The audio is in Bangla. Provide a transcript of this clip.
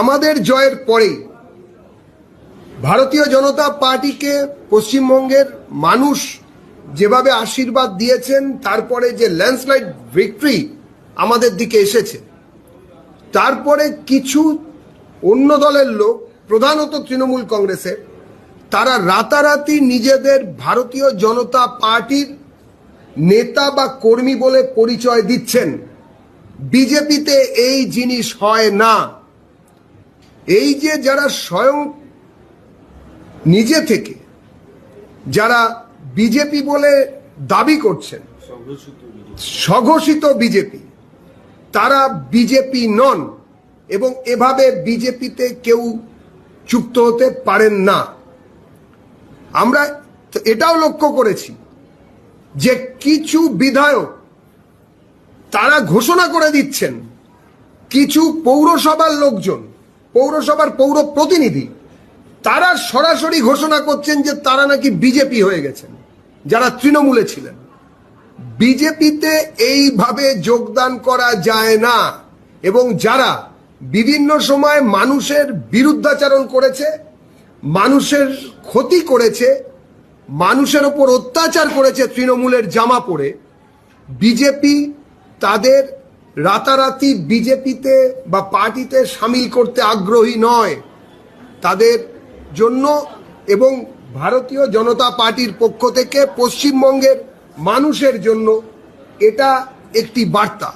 আমাদের জয়ের পরেই ভারতীয় জনতা পার্টিকে পশ্চিমবঙ্গের মানুষ যেভাবে আশীর্বাদ দিয়েছেন, তারপরে যে ল্যান্ডস্লাইড ভিক্টরি আমাদের দিকে এসেছে, তারপরে কিছু অন্য দলের লোক, প্রধানত তৃণমূল কংগ্রেসের, তারা রাতারাতি নিজেদের ভারতীয় জনতা পার্টির নেতা বা কর্মী বলে পরিচয় দিচ্ছেন। বিজেপিতে এই জিনিস হয় না। এই যে যারা স্বয়ং নিজে থেকে যারা বিজেপি বলে দাবি করছেন, স্বঘোষিত বিজেপি, তারা বিজেপি নন এবং এভাবে বিজেপিতে কেউ যুক্ত হতে পারেন না। আমরা এটাও লক্ষ্য করেছি যে কিছু বিধায়ক তারা ঘোষণা করে দিচ্ছেন, কিছু পৌরসভার লোকজন, পৌরসভার পৌর প্রতিনিধি, তারা সরাসরি ঘোষণা করছেন যে তারা নাকি বিজেপি হয়ে গেছেন, যারা তৃণমূলে ছিলেন। বিজেপিতে এইভাবে যোগদান করা যায় না এবং যারা বিভিন্ন সময় মানুষের বিরুদ্ধাচরণ করেছে, মানুষের ক্ষতি করেছে, মানুষের ওপর অত্যাচার করেছে তৃণমূলের জামা পরে, বিজেপি তাদের রাতারাতি বিজেপিতে বা পার্টিতে সামিল করতে আগ্রহী নয়। তাদের জন্য এবং ভারতীয় জনতা পার্টির পক্ষ থেকে পশ্চিমবঙ্গের মানুষের জন্য এটা একটি বার্তা।